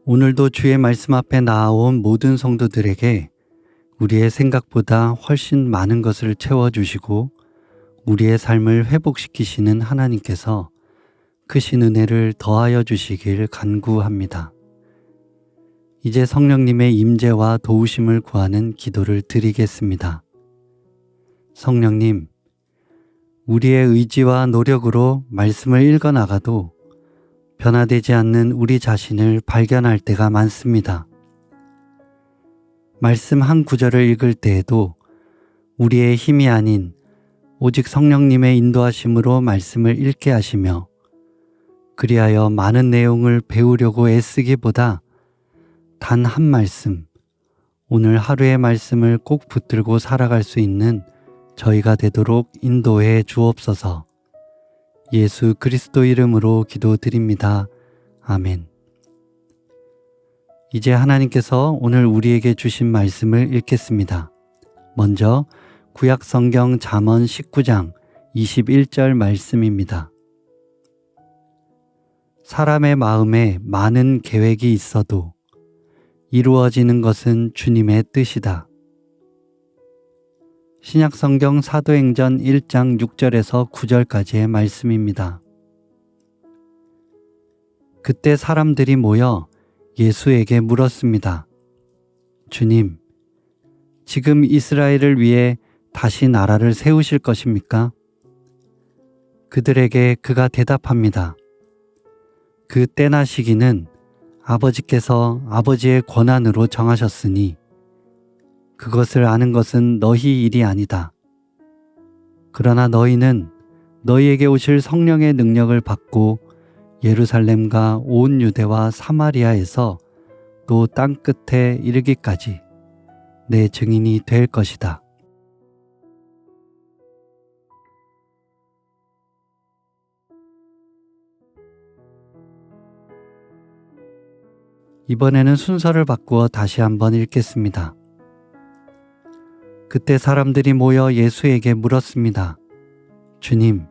오늘도 주의 말씀 앞에 나아온 모든 성도들에게 우리의 생각보다 훨씬 많은 것을 채워주시고 우리의 삶을 회복시키시는 하나님께서 크신 은혜를 더하여 주시길 간구합니다. 이제 성령님의 임재와 도우심을 구하는 기도를 드리겠습니다. 성령님, 우리의 의지와 노력으로 말씀을 읽어나가도 변화되지 않는 우리 자신을 발견할 때가 많습니다. 말씀 한 구절을 읽을 때에도 우리의 힘이 아닌 오직 성령님의 인도하심으로 말씀을 읽게 하시며 그리하여 많은 내용을 배우려고 애쓰기보다 단 한 말씀, 오늘 하루의 말씀을 꼭 붙들고 살아갈 수 있는 저희가 되도록 인도해 주옵소서. 예수 그리스도 이름으로 기도드립니다. 아멘. 이제 하나님께서 오늘 우리에게 주신 말씀을 읽겠습니다. 먼저 구약 성경 잠언 19장 21절 말씀입니다. 사람의 마음에 많은 계획이 있어도 이루어지는 것은 주님의 뜻이다. 신약성경 사도행전 1장 6절에서 9절까지의 말씀입니다. 그때 사람들이 모여 예수에게 물었습니다. 주님, 지금 이스라엘을 위해 다시 나라를 세우실 것입니까? 그들에게 그가 대답합니다. 그 때나 시기는 아버지께서 아버지의 권한으로 정하셨으니 그것을 아는 것은 너희 일이 아니다. 그러나 너희는 너희에게 오실 성령의 능력을 받고 예루살렘과 온 유대와 사마리아에서 또 땅끝에 이르기까지 내 증인이 될 것이다. 이번에는 순서를 바꾸어 다시 한번 읽겠습니다. 그때 사람들이 모여 예수에게 물었습니다. 주님,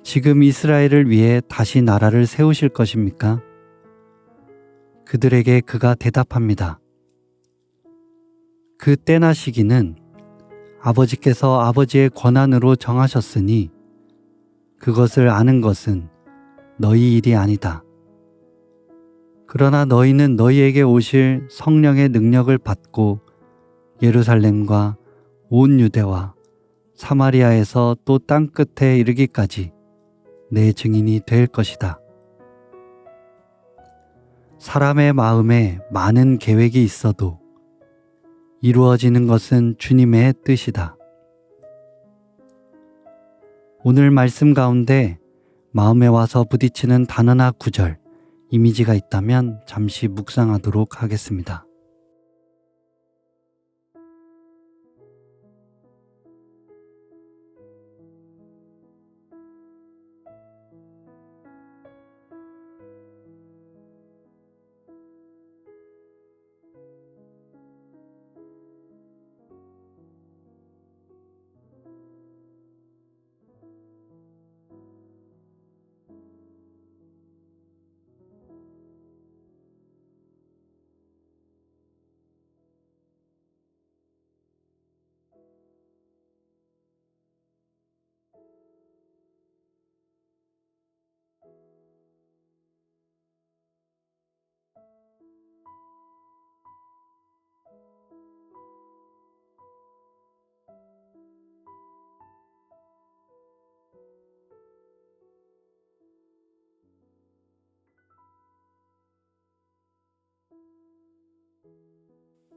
지금 이스라엘을 위해 다시 나라를 세우실 것입니까? 그들에게 그가 대답합니다. 그 때나 시기는 아버지께서 아버지의 권한으로 정하셨으니 그것을 아는 것은 너희 일이 아니다. 그러나 너희는 너희에게 오실 성령의 능력을 받고 예루살렘과 온 유대와 사마리아에서 또 땅끝에 이르기까지 내 증인이 될 것이다. 사람의 마음에 많은 계획이 있어도 이루어지는 것은 주님의 뜻이다. 오늘 말씀 가운데 마음에 와서 부딪히는 단어나 구절, 이미지가 있다면 잠시 묵상하도록 하겠습니다.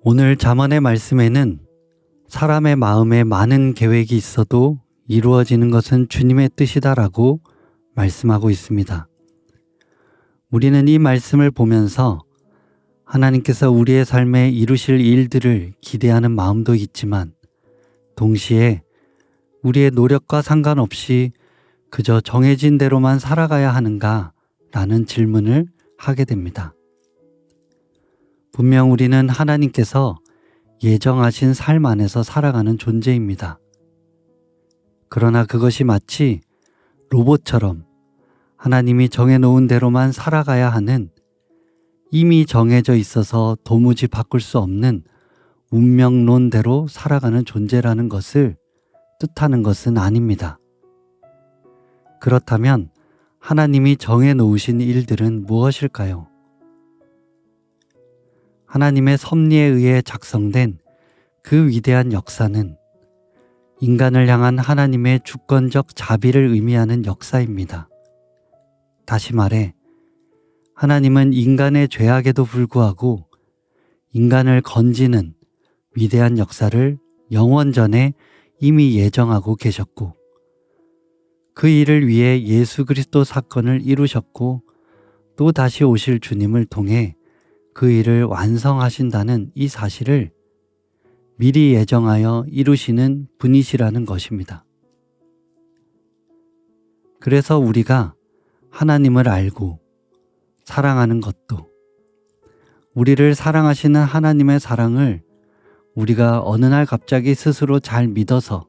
오늘 잠언의 말씀에는 사람의 마음에 많은 계획이 있어도 이루어지는 것은 주님의 뜻이다라고 말씀하고 있습니다. 우리는 이 말씀을 보면서 하나님께서 우리의 삶에 이루실 일들을 기대하는 마음도 있지만 동시에 우리의 노력과 상관없이 그저 정해진 대로만 살아가야 하는가 라는 질문을 하게 됩니다. 분명 우리는 하나님께서 예정하신 삶 안에서 살아가는 존재입니다. 그러나 그것이 마치 로봇처럼 하나님이 정해놓은 대로만 살아가야 하는 이미 정해져 있어서 도무지 바꿀 수 없는 운명론대로 살아가는 존재라는 것을 뜻하는 것은 아닙니다. 그렇다면 하나님이 정해 놓으신 일들은 무엇일까요? 하나님의 섭리에 의해 작성된 그 위대한 역사는 인간을 향한 하나님의 주권적 자비를 의미하는 역사입니다. 다시 말해, 하나님은 인간의 죄악에도 불구하고 인간을 건지는 위대한 역사를 영원전에 이미 예정하고 계셨고, 그 일을 위해 예수 그리스도 사건을 이루셨고, 또 다시 오실 주님을 통해 그 일을 완성하신다는 이 사실을 미리 예정하여 이루시는 분이시라는 것입니다. 그래서 우리가 하나님을 알고 사랑하는 것도, 우리를 사랑하시는 하나님의 사랑을 우리가 어느 날 갑자기 스스로 잘 믿어서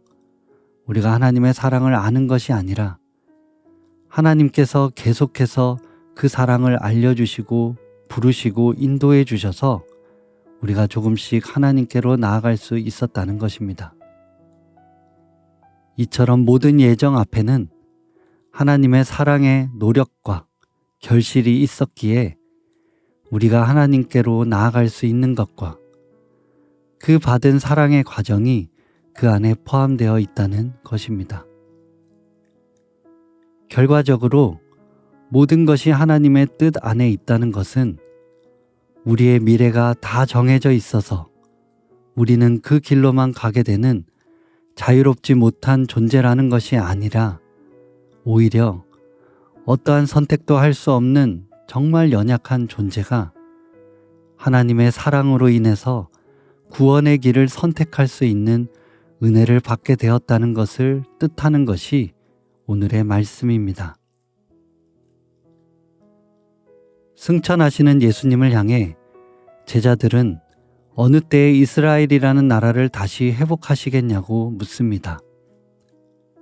우리가 하나님의 사랑을 아는 것이 아니라 하나님께서 계속해서 그 사랑을 알려주시고 부르시고 인도해 주셔서 우리가 조금씩 하나님께로 나아갈 수 있었다는 것입니다. 이처럼 모든 예정 앞에는 하나님의 사랑의 노력과 결실이 있었기에 우리가 하나님께로 나아갈 수 있는 것과 그 받은 사랑의 과정이 그 안에 포함되어 있다는 것입니다. 결과적으로 모든 것이 하나님의 뜻 안에 있다는 것은 우리의 미래가 다 정해져 있어서 우리는 그 길로만 가게 되는 자유롭지 못한 존재라는 것이 아니라 오히려 어떠한 선택도 할 수 없는 정말 연약한 존재가 하나님의 사랑으로 인해서 구원의 길을 선택할 수 있는 은혜를 받게 되었다는 것을 뜻하는 것이 오늘의 말씀입니다. 승천하시는 예수님을 향해 제자들은 어느 때에 이스라엘이라는 나라를 다시 회복하시겠냐고 묻습니다.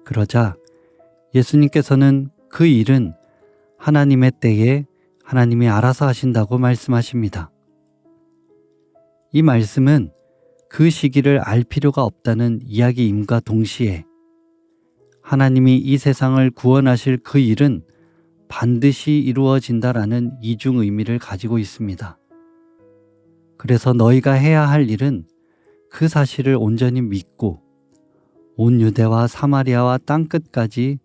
그러자 예수님께서는 그 일은 하나님의 때에 하나님이 알아서 하신다고 말씀하십니다. 이 말씀은 그 시기를 알 필요가 없다는 이야기임과 동시에 하나님이 이 세상을 구원하실 그 일은 반드시 이루어진다라는 이중 의미를 가지고 있습니다. 그래서 너희가 해야 할 일은 그 사실을 온전히 믿고 온 유대와 사마리아와 땅끝까지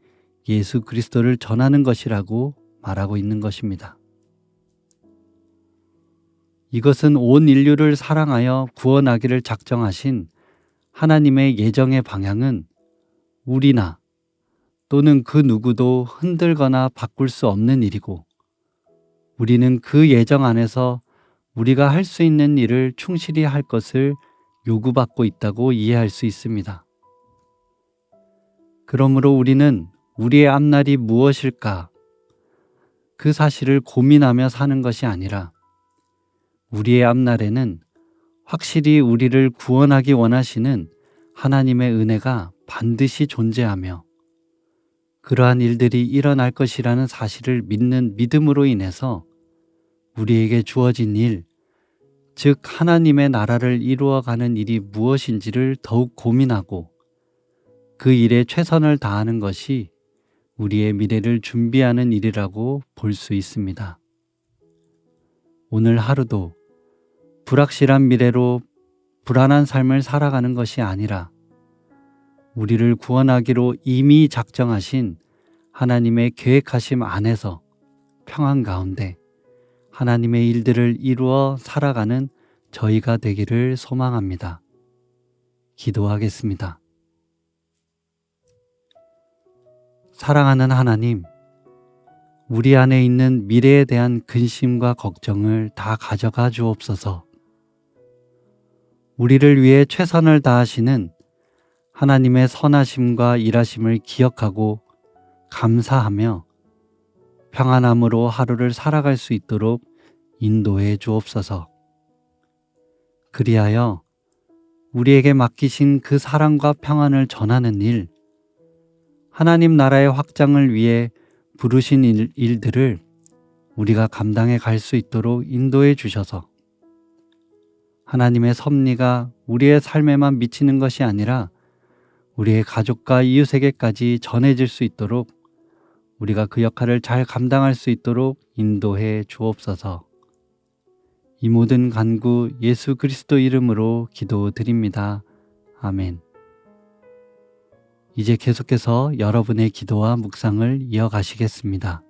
예수 그리스도를 전하는 것이라고 말하고 있는 것입니다. 이것은 온 인류를 사랑하여 구원하기를 작정하신 하나님의 예정의 방향은 우리나 또는 그 누구도 흔들거나 바꿀 수 없는 일이고, 우리는 그 예정 안에서 우리가 할 수 있는 일을 충실히 할 것을 요구받고 있다고 이해할 수 있습니다. 그러므로 우리는 우리의 앞날이 무엇일까? 그 사실을 고민하며 사는 것이 아니라 우리의 앞날에는 확실히 우리를 구원하기 원하시는 하나님의 은혜가 반드시 존재하며 그러한 일들이 일어날 것이라는 사실을 믿는 믿음으로 인해서 우리에게 주어진 일, 즉 하나님의 나라를 이루어가는 일이 무엇인지를 더욱 고민하고 그 일에 최선을 다하는 것이 우리의 미래를 준비하는 일이라고 볼 수 있습니다. 오늘 하루도 불확실한 미래로 불안한 삶을 살아가는 것이 아니라 우리를 구원하기로 이미 작정하신 하나님의 계획하심 안에서 평안 가운데 하나님의 일들을 이루어 살아가는 저희가 되기를 소망합니다. 기도하겠습니다. 사랑하는 하나님, 우리 안에 있는 미래에 대한 근심과 걱정을 다 가져가 주옵소서. 우리를 위해 최선을 다하시는 하나님의 선하심과 일하심을 기억하고 감사하며 평안함으로 하루를 살아갈 수 있도록 인도해 주옵소서. 그리하여 우리에게 맡기신 그 사랑과 평안을 전하는 일, 하나님 나라의 확장을 위해 부르신 일들을 우리가 감당해 갈 수 있도록 인도해 주셔서 하나님의 섭리가 우리의 삶에만 미치는 것이 아니라 우리의 가족과 이웃에게까지 전해질 수 있도록 우리가 그 역할을 잘 감당할 수 있도록 인도해 주옵소서. 이 모든 간구 예수 그리스도 이름으로 기도드립니다. 아멘. 이제 계속해서 여러분의 기도와 묵상을 이어가시겠습니다.